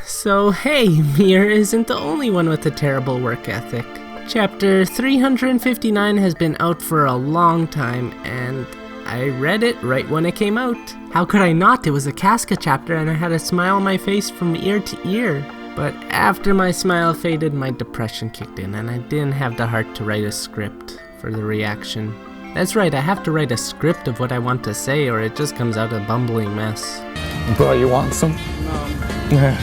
So hey, Mir isn't the only one with a terrible work ethic. Chapter 359 has been out for a long time, and I read it right when it came out. How could I not? It was a Casca chapter and I had a smile on my face from ear to ear. But after my smile faded, my depression kicked in and I didn't have the heart to write a script for the reaction. That's right, I have to write a script of what I want to say or it just comes out a bumbling mess. Bro, you want some? No.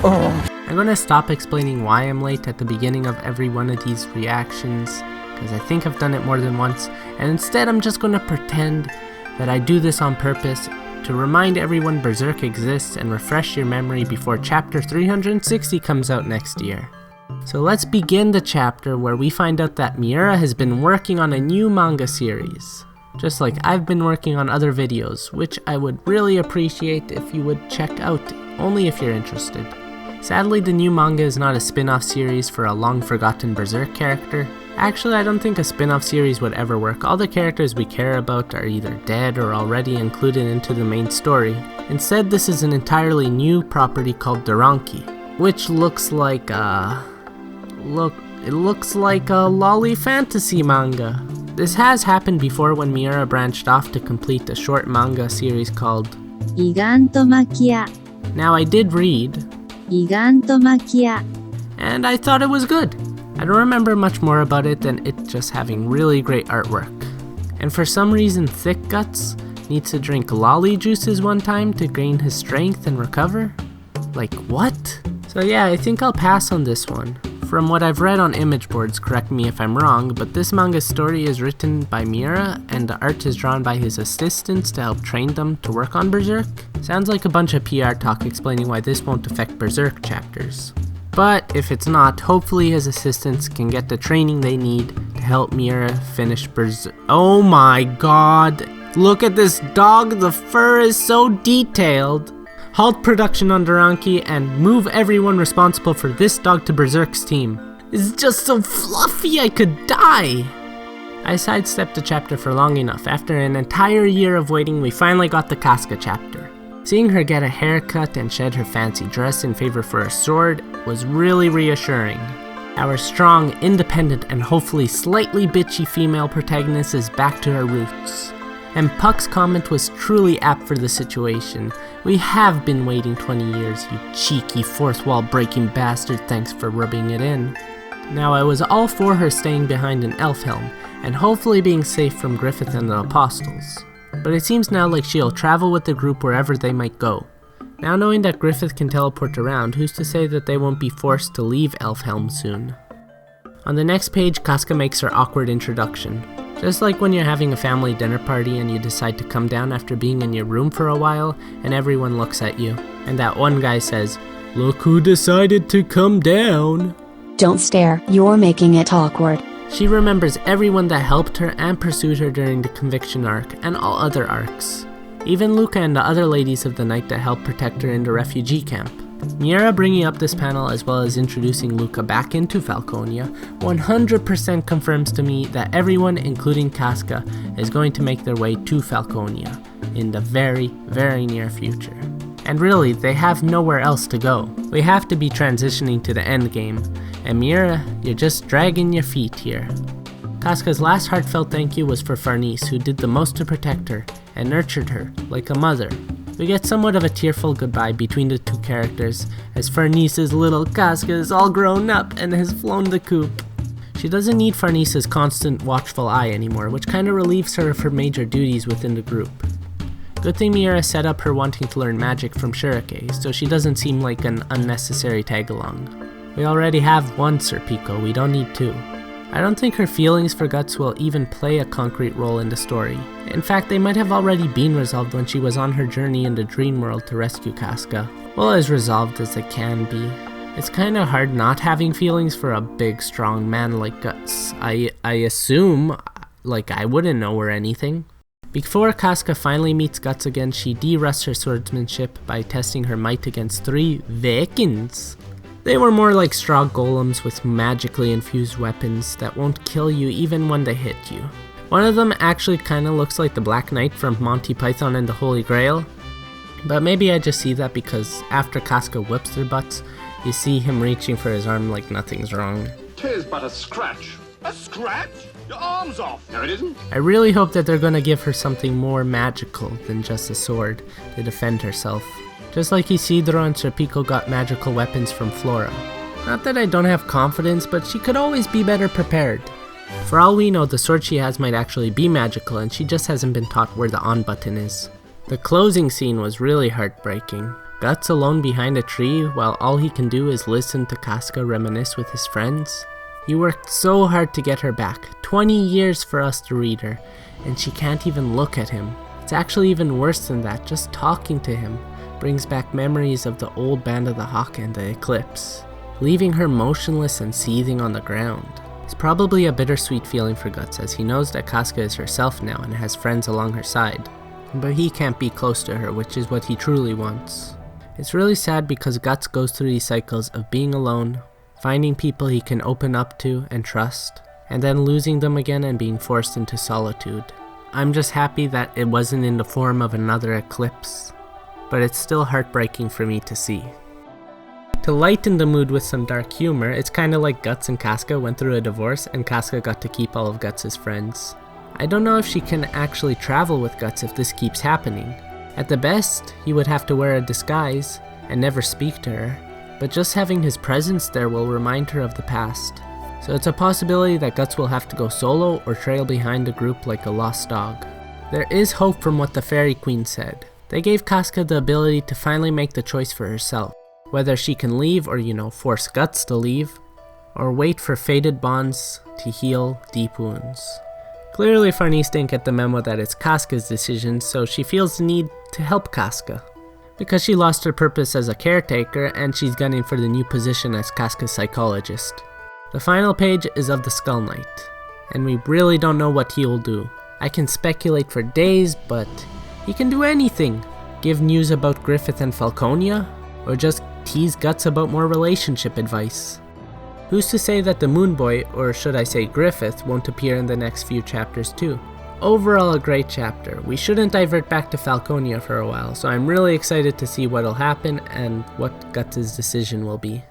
I'm gonna stop explaining why I'm late at the beginning of every one of these reactions, because I think I've done it more than once, and instead I'm just gonna pretend that I do this on purpose to remind everyone Berserk exists and refresh your memory before chapter 360 comes out next year. So let's begin the chapter where we find out that Miura has been working on a new manga series, just like I've been working on other videos, which I would really appreciate if you would check out, only if you're interested. Sadly, the new manga is not a spin-off series for a long-forgotten Berserk character. Actually, I don't think a spin-off series would ever work. All the characters we care about are either dead or already included into the main story. Instead, this is an entirely new property called Doranki, which looks like it looks like a lolly fantasy manga. This has happened before when Miura branched off to complete a short manga series called Gigantomachia. Now I did read Gigantomachia. and I thought it was good. I don't remember much more about it than it just having really great artwork. And for some reason Thick Guts needs to drink lolly juices one time to gain his strength and recover? Like what? So yeah, I think I'll pass on this one. From what I've read on image boards, correct me if I'm wrong, but this manga's story is written by Miura and the art is drawn by his assistants to help train them to work on Berserk. Sounds like a bunch of PR talk explaining why this won't affect Berserk chapters. But if it's not, hopefully his assistants can get the training they need to help Miura finish Berserk. Oh my god! Look at this dog, the fur is so detailed! Halt production on Doranki and move everyone responsible for this dog to Berserk's team. It's just so fluffy I could die! I sidestepped the chapter for long enough. After an entire year of waiting, we finally got the Casca chapter. Seeing her get a haircut and shed her fancy dress in favor for a sword was really reassuring. Our strong, independent, and hopefully slightly bitchy female protagonist is back to her roots. And Puck's comment was truly apt for the situation. We have been waiting 20 years, you cheeky fourth wall breaking bastard, thanks for rubbing it in. Now I was all for her staying behind an elf helm, and hopefully being safe from Griffith and the Apostles. But it seems now like she'll travel with the group wherever they might go. Now knowing that Griffith can teleport around, who's to say that they won't be forced to leave Elfhelm soon? On the next page, Casca makes her awkward introduction. Just like when you're having a family dinner party and you decide to come down after being in your room for a while and everyone looks at you. And that one guy says, "Look who decided to come down." Don't stare, you're making it awkward. She remembers everyone that helped her and pursued her during the Conviction arc and all other arcs. Even Luca and the other ladies of the night that helped protect her in the refugee camp. Miura bringing up this panel as well as introducing Luca back into Falconia 100% confirms to me that everyone, including Casca, is going to make their way to Falconia in the very, very near future. And really, they have nowhere else to go. We have to be transitioning to the endgame, and Miura, you're just dragging your feet here. Casca's last heartfelt thank you was for Farnese, who did the most to protect her and nurtured her like a mother. We get somewhat of a tearful goodbye between the two characters, as Farnese's little Casca is all grown up and has flown the coop. She doesn't need Farnese's constant watchful eye anymore, which kinda relieves her of her major duties within the group. Good thing Miura set up her wanting to learn magic from Shurike, so she doesn't seem like an unnecessary tag-along. We already have one Serpico, we don't need two. I don't think her feelings for Guts will even play a concrete role in the story. In fact, they might have already been resolved when she was on her journey in the dream world to rescue Casca. Well, as resolved as they can be. It's kinda hard not having feelings for a big, strong man like Guts. I assume, like I wouldn't know or anything. Before Casca finally meets Guts again, she de-rusts her swordsmanship by testing her might against 3 Vikings. They were more like straw golems with magically infused weapons that won't kill you even when they hit you. One of them actually kinda looks like the Black Knight from Monty Python and the Holy Grail. But maybe I just see that because after Casca whips their butts, you see him reaching for his arm like nothing's wrong. 'Tis but a scratch. A scratch? Your arm's off. No, it isn't. I really hope that they're gonna give her something more magical than just a sword to defend herself. Just like Isidro and Serpico got magical weapons from Flora. Not that I don't have confidence, but she could always be better prepared. For all we know, the sword she has might actually be magical and she just hasn't been taught where the on button is. The closing scene was really heartbreaking. Guts alone behind a tree while all he can do is listen to Casca reminisce with his friends. He worked so hard to get her back, 20 years for us to read her, and she can't even look at him. It's actually even worse than that, just talking to him brings back memories of the old Band of the Hawk and the Eclipse, leaving her motionless and seething on the ground. It's probably a bittersweet feeling for Guts as he knows that Casca is herself now and has friends along her side, but he can't be close to her, which is what he truly wants. It's really sad because Guts goes through these cycles of being alone, finding people he can open up to and trust, and then losing them again and being forced into solitude. I'm just happy that it wasn't in the form of another eclipse, but it's still heartbreaking for me to see. To lighten the mood with some dark humor, it's kinda like Guts and Casca went through a divorce and Casca got to keep all of Guts' friends. I don't know if she can actually travel with Guts if this keeps happening. At the best, he would have to wear a disguise and never speak to her, but just having his presence there will remind her of the past. So it's a possibility that Guts will have to go solo or trail behind a group like a lost dog. There is hope from what the Fairy Queen said. They gave Casca the ability to finally make the choice for herself, whether she can leave or, force Guts to leave, or wait for faded bonds to heal deep wounds. Clearly Farnese didn't get the memo that it's Casca's decision, so she feels the need to help Casca, because she lost her purpose as a caretaker and she's gunning for the new position as Casca's psychologist. The final page is of the Skull Knight, and we really don't know what he will do. I can speculate for days, but he can do anything. Give news about Griffith and Falconia, or just tease Guts about more relationship advice. Who's to say that the Moon Boy, or should I say Griffith, won't appear in the next few chapters too? Overall a great chapter. We shouldn't divert back to Falconia for a while, so I'm really excited to see what'll happen and what Guts' decision will be.